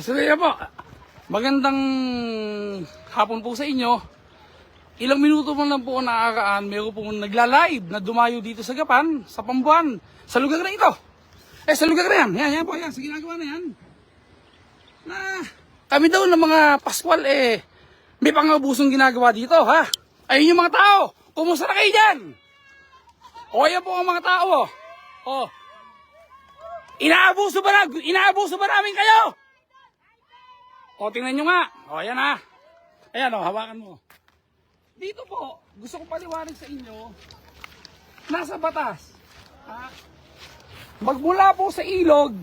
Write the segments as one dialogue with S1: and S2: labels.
S1: Sige po. Magandang hapon po sa inyo. Ilang minuto man lang po nakakaan, meron pong nagla-live na dumayo dito sa Gapan, sa Pambuan, sa lugar na ito. Sa lugar na yan. Yan po, yan. Sa ginagawa na yan. Na kami daw ng mga Paskwal, may pang-abusong ginagawa dito, ha? Ayun yung mga tao. Kumusta na kayo dyan? O, yan po ang mga tao, oh. Inaabuso ba namin kayo? O, tingnan nyo nga. O, ayan ha. Ayan o, hawakan mo. Dito po, gusto ko paliwanag sa inyo, nasa batas. Ha? Magmula po sa ilog,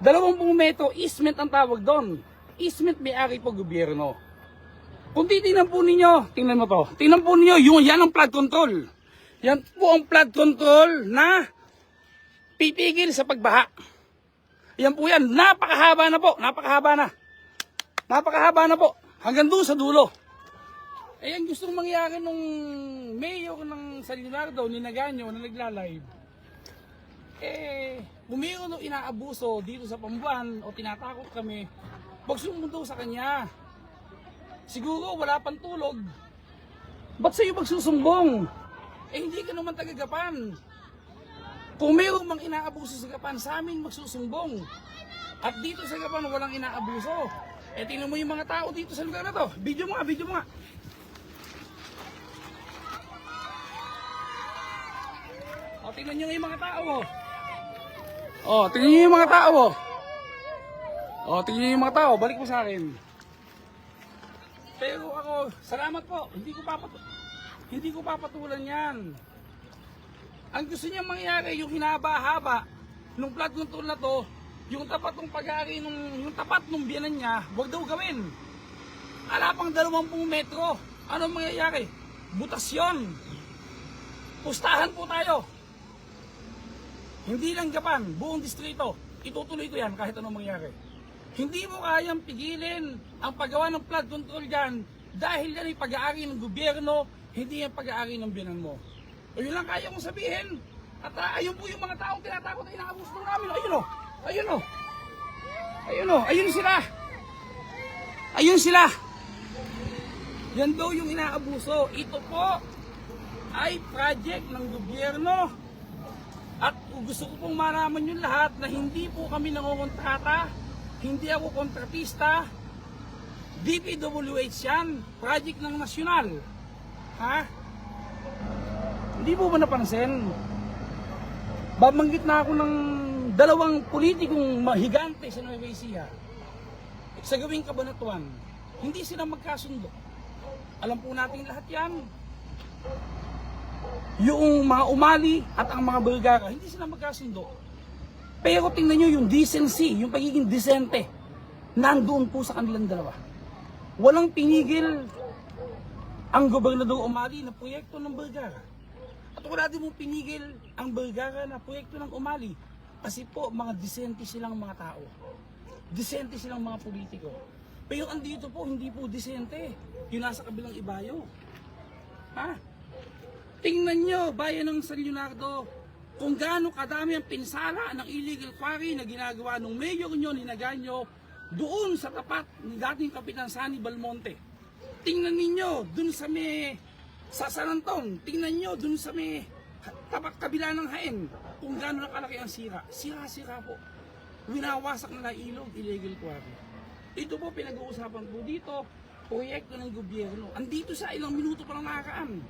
S1: 20 metro, easement ang tawag doon. Easement may-ari po gobyerno. Kung titingnan po ninyo, tingnan mo to. Tingnan po ninyo, yan ang flood control. Yan po ang flood control na pipigil sa pagbaha. Yan po yan. Napakahaba na po. Napakahaba na po. Hanggang doon sa dulo. Ang gustong mangyari nung mayor ng San Leonardo, ni Naganyo, na nagla-live. Bumiyo nung inaabuso dito sa Pambuan o tinatakot kami, wag sumunod sa kanya. Siguro wala pang tulog. Ba't sa'yo magsusumbong? Hindi ka naman taga-Gapan. Kung mayroon mang inaabuso sa Gapan, sa amin magsusumbong. At dito sa Gapan, walang inaabuso. Tingnan mo yung mga tao dito sa lugar na to. Video mo nga. Tingnan nyo yung mga tao. Tingnan nyo yung mga tao. Tingnan nyo yung mga tao. Balik mo sa akin. Pero ako, salamat po. Hindi ko papatulan yan. Ang gusto niya mangyari, yung hinaba-haba nung flood control na to, yung tapat ng pag-aari, yung tapat ng biyanan niya, wag daw gawin. Ala pang 20 metro. Ano mangyayari? Butasyon. Pustahan po tayo. Hindi lang Gapan, buong distrito. Itutuloy ko yan kahit anong mangyari. Hindi mo kayang pigilin ang paggawa ng flood control dyan dahil yan ay pag-aari ng gobyerno, hindi yung pag-aari ng biyanan mo. O yun lang kaya kong sabihin. At ayun po yung mga taong tinatakot na inaabuso namin. Ayun sila. Yan daw yung inaabuso. Ito po ay project ng gobyerno. At gusto ko pong maraman yung lahat na hindi po kami nangongontrata, hindi ako kontratista, DPWH yan, project ng nasyonal. Ha? Hindi po ba napansin? Babanggit na ako ng 2 politikong mahigante sa Nueva Ecija. Sa gawing Kabanatuan, hindi sila magkasundo. Alam po natin lahat yan. Yung mga umali at ang mga Bulgara, hindi sila magkasundo. Pero tingnan nyo yung decency, yung pagiging decente, nandoon po sa kanilang dalawa. Walang pinigil ang gobernador umali na proyekto ng Bulgara. At wala din mong pinigil ang Bulgara na proyekto ng umali. Kasi po, mga decente silang mga tao. Decente silang mga politiko. Pero andito po, hindi po decente. Yung nasa kabilang ibayo. Ha? Tingnan nyo, bayan ng San Leonardo, kung gaano kadami ang pinsala ng illegal quarry na ginagawa ng mayor nyo, ni Naganyo, doon sa tapat ni dating Kapitan Sani Balmonte. Tingnan ninyo, doon sa San Anton, tingnan nyo, doon sa tapat kabila ng Hain, kung gaano nakalaki ang sira. Sira-sira po. Winawasak na ilog, illegal quarry. Ito po, pinag-uusapan po dito, proyekto ng gobyerno. Andito sa ilang minuto pa lang nakakaan.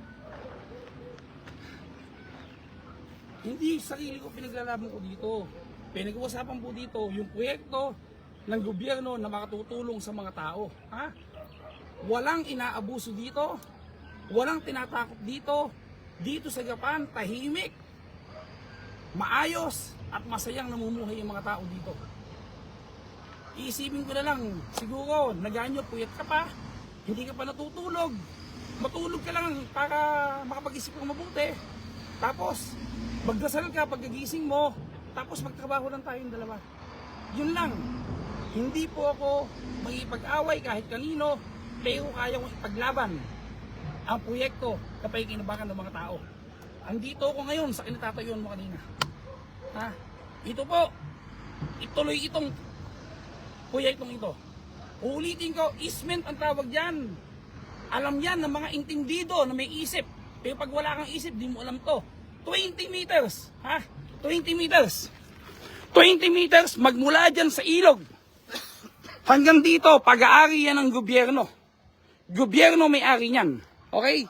S1: Hindi sarili ko pinaglalaban ko dito. Pinag-uusapan po dito yung proyekto ng gobyerno na makatutulong sa mga tao. Ha? Walang inaabuso dito. Walang tinatakot dito. Dito sa Gapan, tahimik, maayos at masayang namumuhay yung mga tao dito. Iisipin ko na lang, siguro, Naganyo, puyat ka pa, hindi ka pa natutulog. Matulog ka lang para makapag-isip kang mabuti. Tapos, magdasal ka pagkagising mo, tapos magtrabaho lang tayong dalawa. Yun lang. Hindi po ako makipag-away kahit kanino, pero kaya kong ipaglaban ang proyekto kapag kinabakan ng mga tao. Andito ako ngayon sa kinatatayuan mo kanina. Ha? Ito po, ituloy itong proyektong ito. Uulitin ko, easement ang tawag yan. Alam yan ng mga intindido na may isip. Pero pag wala kang isip, di mo alam to. 20 meters, ha? 20 meters. 20 meters magmula dyan sa ilog. Hanggang dito, pag-aari yan ng gobyerno. Gobyerno may-ari niyan. Okay?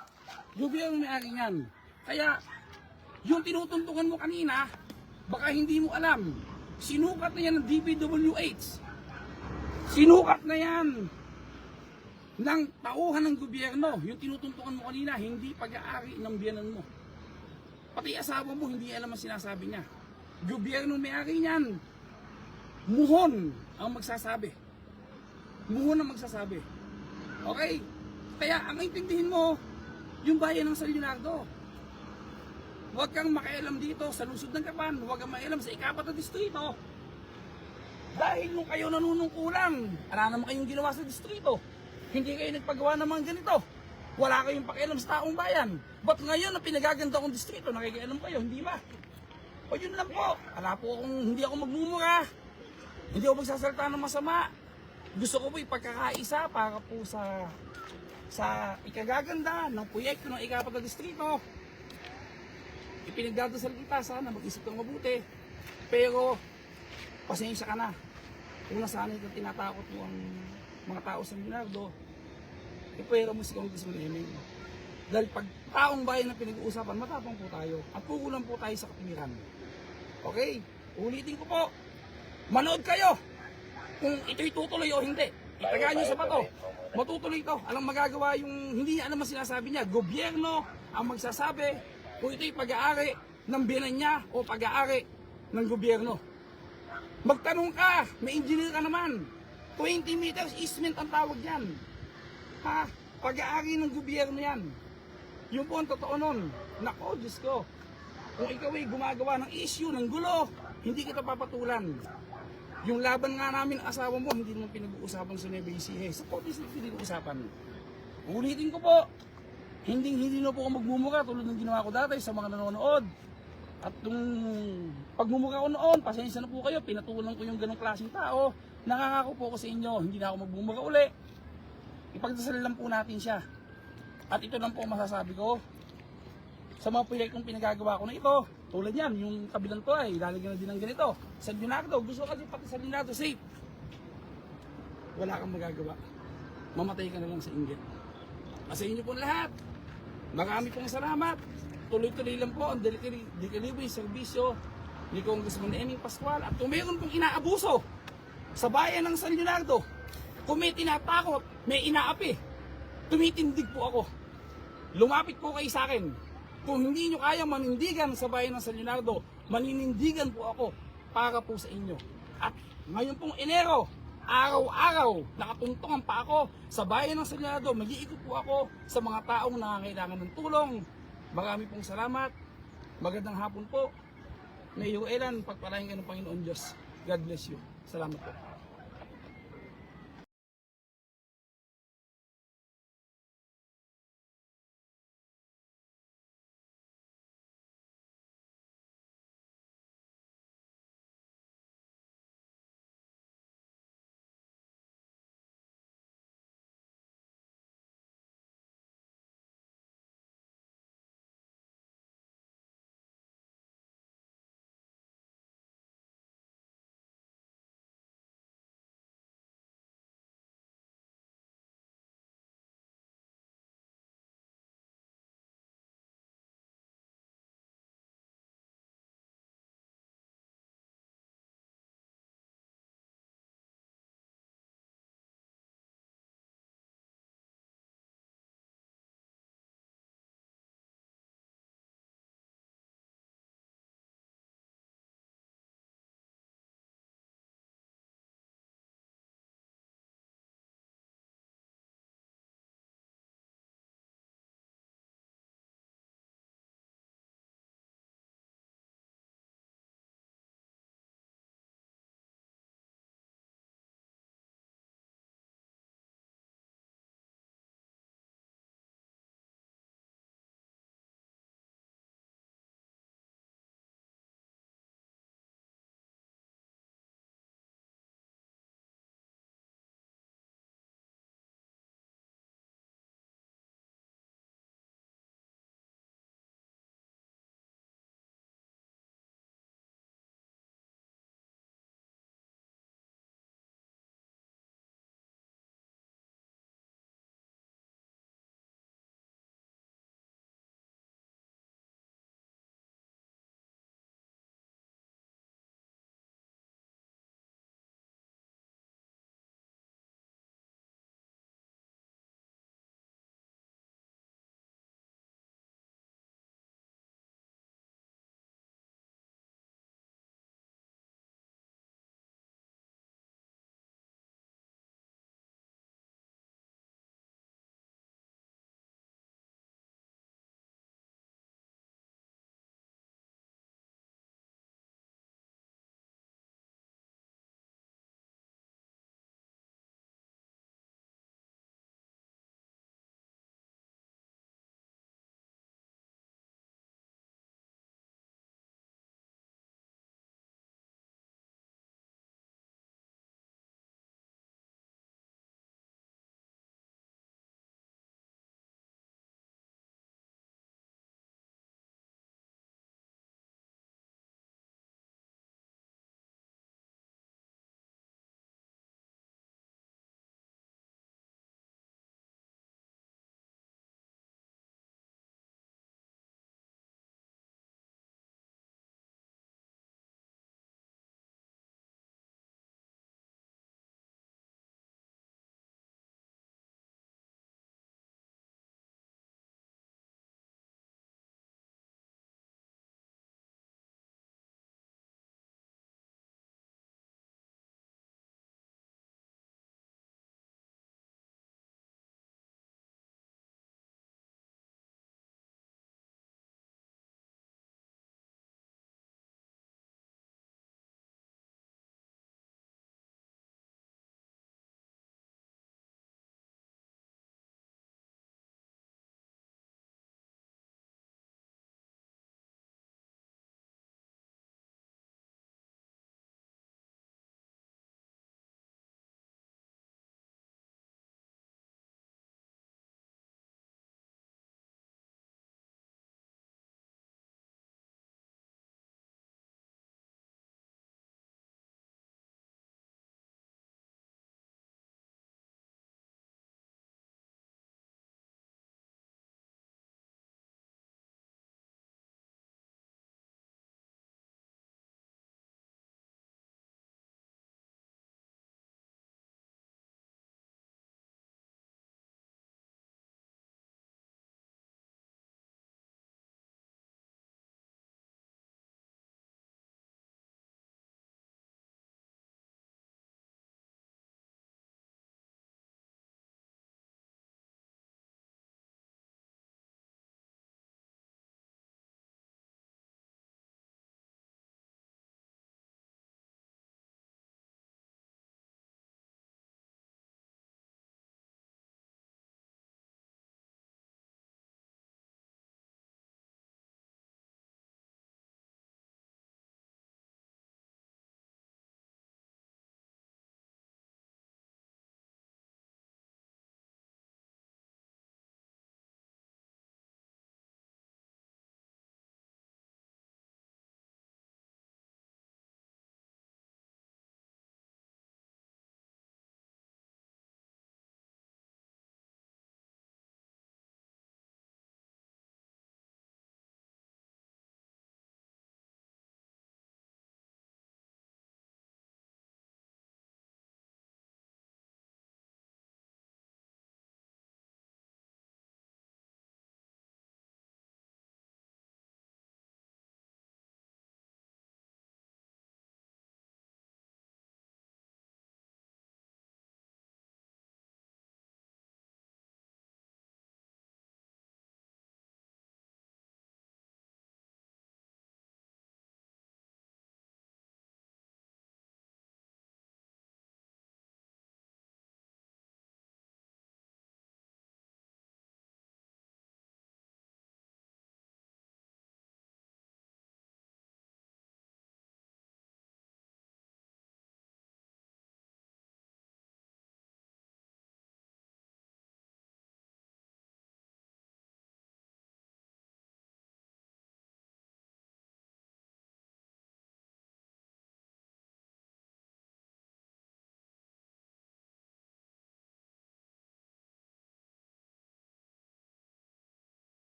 S1: Gobyerno may-ari niyan. Kaya, yung tinutuntukan mo kanina, baka hindi mo alam. Sinukat na yan ng DPWH. Sinukat na yan ng tauhan ng gobyerno. Yung tinutuntukan mo kanina, hindi pag-aari ng biyanan mo. Pati asawa mo, hindi alam ang sinasabi niya. Gobyerno may-ari niyan. Muhon ang magsasabi. Muhon ang magsasabi. Okay? Kaya ang intindihin mo, yung bayan ng San Leonardo. Huwag kang makialam dito sa lungsod ng Gapan. Huwag kang makialam sa ikapat na distrito. Dahil nung kayo nanunungkulan, ala naman kayong ginawa sa distrito. Hindi kayo nagpagawa ng mga ganito. Wala kayong pakialam sa taong bayan. Ba't ngayon na pinagaganda kong distrito, nakikialam kayo, hindi ba? O yun lang po. Ala po akong, hindi ako magmumura. Hindi ako magsasalita ng masama. Gusto ko po ipagkakaisa para po sa ikagaganda ng proyekto ng ikapat na distrito. Ipinagdadasal kita, sana mag-isip kang mabuti. Pero, pasensya ka na. Una sana ito tinatakot mo ang mga tao sa Leonardo. Ipwera mo si Congressman Eming. Dahil pag taong bayan na pinag-uusapan, matapang po tayo. At kukulang po tayo sa kapiliran. Okay? Ulitin ko po. Manood kayo. Kung ito'y tutuloy o hindi. Itagaan nyo sa bato. Matutuloy ito. Alang magagawa yung hindi niya alam ang sinasabi niya. Gobyerno ang magsasabi kung ito'y pag-aari ng biyanan niya o pag-aari ng gobyerno. Magtanong ka. May engineer ka naman. 20 meters easement ang tawag yan. Ha? Pag-aari ng gobyerno yan. Yung po ang totoo nun. Nako, Diyos ko. Kung ikaw ay gumagawa ng issue, ng gulo, hindi kita papatulan. Yung laban nga namin ng asawa mo, hindi naman pinag-uusapan sa Nueva Ecija. Sa Portis na pinag-uusapan. Ulitin ko po, hindi na po ako magmumura tulad ng ginawa ko dati sa mga nanonood. At nung pagmumura ko noon, pasensya na po kayo, pinatulan ko yung ganong klaseng tao. Nakakako po ako sa inyo, hindi na ako magmumura uli. Ipagdasal lang po natin siya. At ito lang po masasabi ko sa mga proyektong pinagagawa ko na ito. Tulad yan, yung kabilang to ay lalagyan na din ng ganito. San Leonardo, gusto kasi pati San Leonardo safe. Wala kang magagawa. Mamatay ka na lang sa inggit. Sa inyo po lahat, marami pong salamat. Tuloy-tuloy lang po ang delivery serbisyo ni Congressman Eming Pascual. At kung mayroon pong inaabuso sa bayan ng San Leonardo, kung may tinatakot, may inaapi, tumitindig po ako. Lumapit po kayo sa akin. Kung hindi nyo kaya manindigan sa bayan ng San Leonardo, maninindigan po ako para po sa inyo. At ngayon pong Enero, araw-araw, nakatuntungan pa ako sa bayan ng San Leonardo. Mag-iikot po ako sa mga taong nangangailangan ng tulong. Marami pong salamat. Magandang hapon po. May Elan, pagpalain ka ng Panginoon Diyos. God bless you. Salamat po.